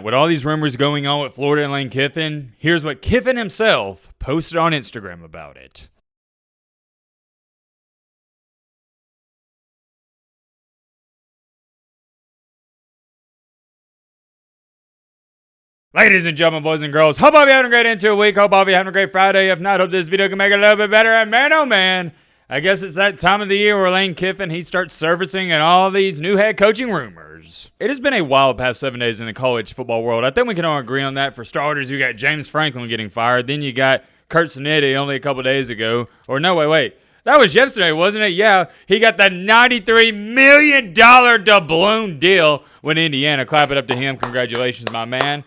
with all these rumors going on with Florida and Lane Kiffin, here's what Kiffin himself posted on Instagram about it. Ladies and gentlemen, boys and girls, hope all of you having a great end to a week. Hope all of you having a great Friday. If not, hope this video can make it a little bit better. And man, oh man, I guess it's that time of the year where Lane Kiffin, he starts surfacing in all these new head coaching rumors. It has been a wild past 7 days in the college football world. I think we can all agree on that. For starters, you got James Franklin getting fired. Then you got Kurt Sinetti only a couple days ago. Or no, wait. That was yesterday, wasn't it? Yeah, he got the $93 million doubloon deal with Indiana. Clap it up to him. Congratulations, my man.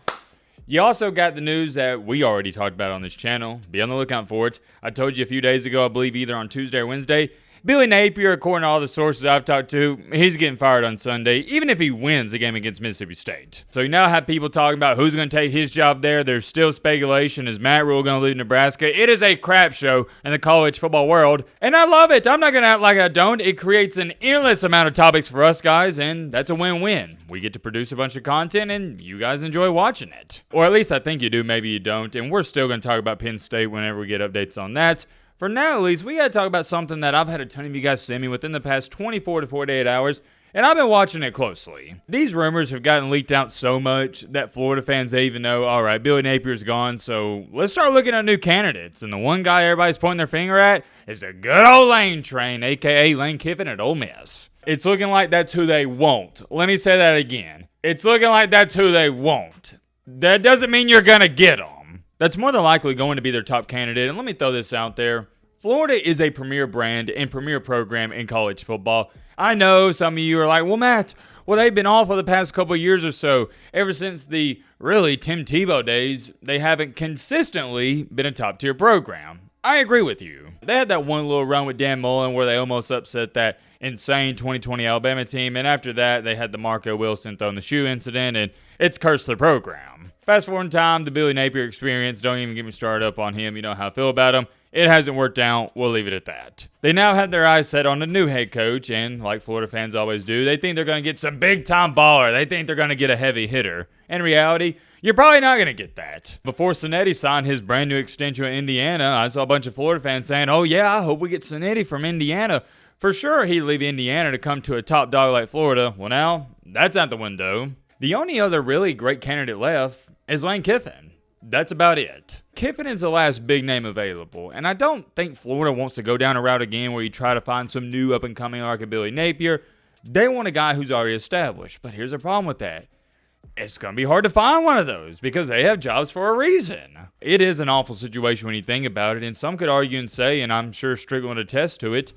You also got the news that we already talked about on this channel. Be on the lookout for it. I told you a few days ago, I believe either on Tuesday or Wednesday, Billy Napier, according to all the sources I've talked to, he's getting fired on Sunday, even if he wins the game against Mississippi State. So you now have people talking about who's going to take his job there. There's still speculation. Is Matt Rule going to leave Nebraska? It is a crap show in the college football world, and I love it. I'm not going to act like I don't. It creates an endless amount of topics for us guys, and that's a win-win. We get to produce a bunch of content, and you guys enjoy watching it. Or at least I think you do. Maybe you don't, and we're still going to talk about Penn State whenever we get updates on that. For now, at least, we got to talk about something that I've had a ton of you guys send me within the past 24 to 48 hours, and I've been watching it closely. These rumors have gotten leaked out so much that Florida fans, they even know, all right, Billy Napier's gone, so let's start looking at new candidates. And the one guy everybody's pointing their finger at is the good old Lane train, a.k.a. Lane Kiffin at Ole Miss. It's looking like that's who they want. Let me say that again. It's looking like that's who they want. That doesn't mean you're going to get them. That's more than likely going to be their top candidate. And let me throw this out there. Florida is a premier brand and premier program in college football. I know some of you are like, well, Matt, they've been off for the past couple of years or so. Ever since the really Tim Tebow days, they haven't consistently been a top-tier program. I agree with you. They had that one little run with Dan Mullen where they almost upset that insane 2020 Alabama team, and after that, they had the Marco Wilson throwing the shoe incident, and it's cursed their program. Fast forward in time, the Billy Napier experience, don't even get me started up on him. You know how I feel about him. It hasn't worked out. We'll leave it at that. They now have their eyes set on a new head coach, and like Florida fans always do, they think they're going to get some big-time baller. They think they're going to get a heavy hitter. In reality, you're probably not going to get that. Before Sinetti signed his brand new extension with Indiana, I saw a bunch of Florida fans saying, oh yeah, I hope we get Sinetti from Indiana. For sure, he'd leave Indiana to come to a top dog like Florida. Well, now, that's out the window. The only other really great candidate left is Lane Kiffin. That's about it. Kiffin is the last big name available, and I don't think Florida wants to go down a route again where you try to find some new up-and-coming like a Billy Napier. They want a guy who's already established, but here's the problem with that. It's going to be hard to find one of those because they have jobs for a reason. It is an awful situation when you think about it, and some could argue and say, and I'm sure Strickland would attest to it,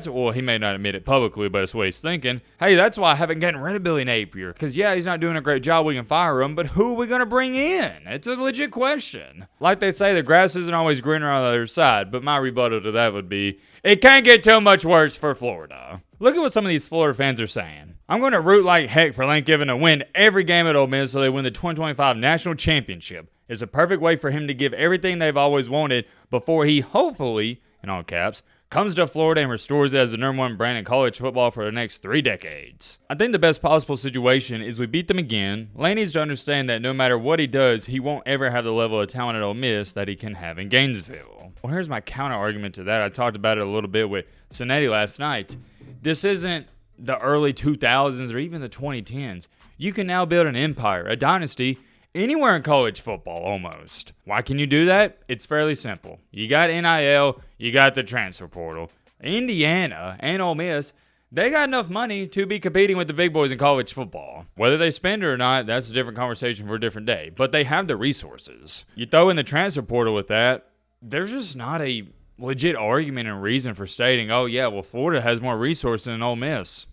well, he may not admit it publicly, but it's what he's thinking. Hey, that's why I haven't gotten rid of Billy Napier. Because, yeah, he's not doing a great job. We can fire him, but who are we going to bring in? It's a legit question. Like they say, the grass isn't always greener on the other side, but my rebuttal to that would be, it can't get too much worse for Florida. Look at what some of these Florida fans are saying. I'm going to root like heck for Lane Kiffin to win every game at Ole Miss so they win the 2025 National Championship. It's a perfect way for him to give everything they've always wanted before he hopefully, in all caps, comes to Florida and restores it as the #1 brand in college football for the next 3 decades. I think the best possible situation is we beat them again. Lane needs to understand that no matter what he does, he won't ever have the level of talent at Ole Miss that he can have in Gainesville. Well, here's my counter argument to that. I talked about it a little bit with Sinetti last night. This isn't the early 2000s or even the 2010s. You can now build an empire, a dynasty, anywhere in college football, almost. Why can you do that? It's fairly simple. You got NIL, you got the transfer portal. Indiana and Ole Miss, they got enough money to be competing with the big boys in college football. Whether they spend it or not, that's a different conversation for a different day. But they have the resources. You throw in the transfer portal with that, there's just not a legit argument and reason for stating, oh yeah, well, Florida has more resources than Ole Miss.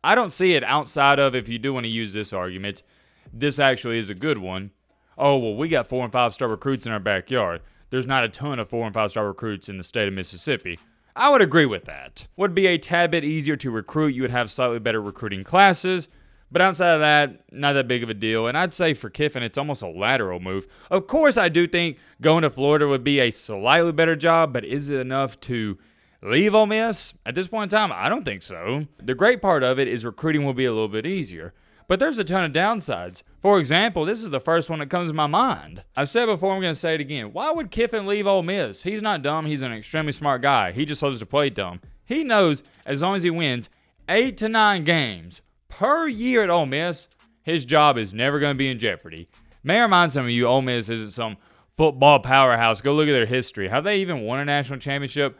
I don't see it outside of, if you do want to use this argument, this actually is a good one. Oh, well, we got 4- and 5-star recruits in our backyard. There's not a ton of 4- and 5-star recruits in the state of Mississippi. I would agree with that. Would be a tad bit easier to recruit. You would have slightly better recruiting classes. But outside of that, not that big of a deal. And I'd say for Kiffin, it's almost a lateral move. Of course, I do think going to Florida would be a slightly better job, but is it enough to leave Ole Miss? At this point in time, I don't think so. The great part of it is recruiting will be a little bit easier. But there's a ton of downsides. For example, this is the first one that comes to my mind. I've said before, I'm going to say it again. Why would Kiffin leave Ole Miss? He's not dumb. He's an extremely smart guy. He just loves to play dumb. He knows as long as he wins 8 to 9 games per year at Ole Miss, his job is never going to be in jeopardy. May I remind some of you, Ole Miss isn't some football powerhouse. Go look at their history. Have they even won a national championship?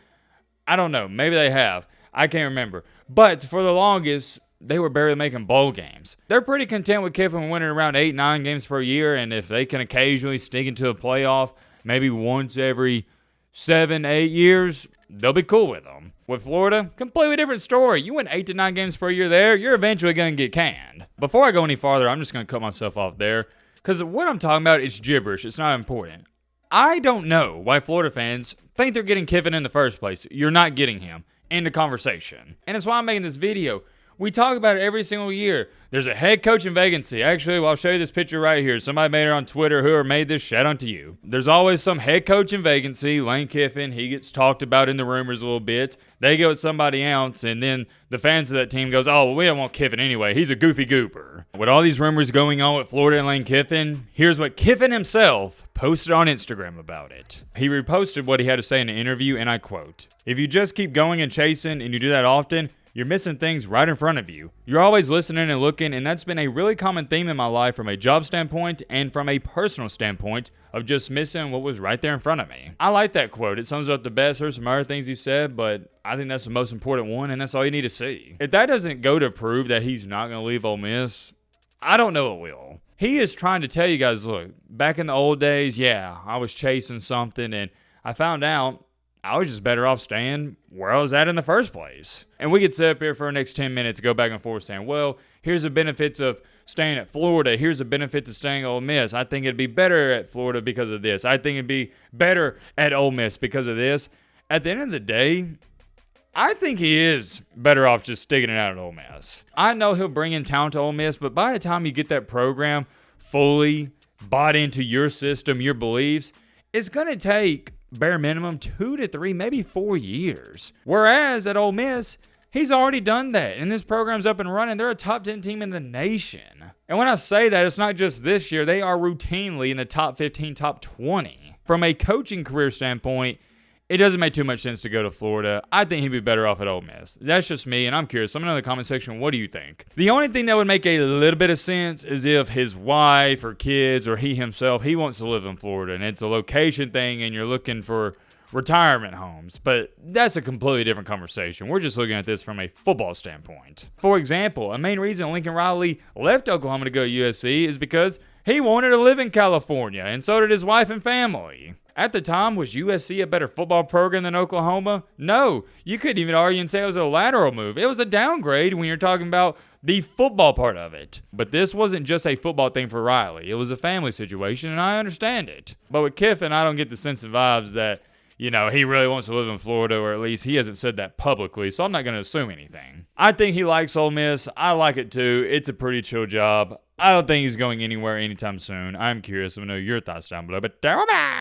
I don't know. Maybe they have. I can't remember. But for the longest, they were barely making bowl games. They're pretty content with Kiffin winning around 8, 9 games per year, and if they can occasionally sneak into a playoff, maybe once every 7, 8 years, they'll be cool with them. With Florida, completely different story. You win 8 to 9 games per year there, you're eventually going to get canned. Before I go any farther, I'm just going to cut myself off there, because what I'm talking about is gibberish. It's not important. I don't know why Florida fans think they're getting Kiffin in the first place. You're not getting him in the conversation. And that's why I'm making this video. We talk about it every single year. There's a head coaching vacancy. Actually, I'll show you this picture right here. Somebody made it on Twitter. Whoever made this, shout out to you. There's always some head coaching vacancy. Lane Kiffin, he gets talked about in the rumors a little bit. They go with somebody else, and then the fans of that team goes, oh, well, we don't want Kiffin anyway. He's a goofy goober. With all these rumors going on with Florida and Lane Kiffin, here's what Kiffin himself posted on Instagram about it. He reposted what he had to say in an interview, and I quote, "If you just keep going and chasing, and you do that often, you're missing things right in front of you. You're always listening and looking, and that's been a really common theme in my life from a job standpoint and from a personal standpoint of just missing what was right there in front of me." I like that quote. It sums up the best. There's some other things he said, but I think that's the most important one, and that's all you need to see. If that doesn't go to prove that he's not going to leave Ole Miss, I don't know what will. He is trying to tell you guys, look, back in the old days, yeah, I was chasing something, and I found out I was just better off staying where I was at in the first place. And we could sit up here for the next 10 minutes, go back and forth saying, well, here's the benefits of staying at Florida. Here's the benefits of staying at Ole Miss. I think it'd be better at Florida because of this. I think it'd be better at Ole Miss because of this. At the end of the day, I think he is better off just sticking it out at Ole Miss. I know he'll bring in talent to Ole Miss, but by the time you get that program fully bought into your system, your beliefs, it's going to take bare minimum 2 to 3, maybe 4 years. Whereas at Ole Miss, he's already done that, and this program's up and running. They're a top 10 team in the nation. And when I say that, it's not just this year. They are routinely in the top 15, top 20. From a coaching career standpoint, it doesn't make too much sense to go to Florida. I think he'd be better off at Ole Miss. That's just me, and I'm curious. Let me know in the comment section, what do you think? The only thing that would make a little bit of sense is if his wife or kids or he himself, he wants to live in Florida, and it's a location thing, and you're looking for retirement homes. But that's a completely different conversation. We're just looking at this from a football standpoint. For example, a main reason Lincoln Riley left Oklahoma to go to USC is because he wanted to live in California, and so did his wife and family. At the time, was USC a better football program than Oklahoma? No. You couldn't even argue and say it was a lateral move. It was a downgrade when you're talking about the football part of it. But this wasn't just a football thing for Riley. It was a family situation, and I understand it. But with Kiffin, I don't get the sense of vibes that, you know, he really wants to live in Florida, or at least he hasn't said that publicly, so I'm not going to assume anything. I think he likes Ole Miss. I like it too. It's a pretty chill job. I don't think he's going anywhere anytime soon. I'm curious. Let me know your thoughts down below. But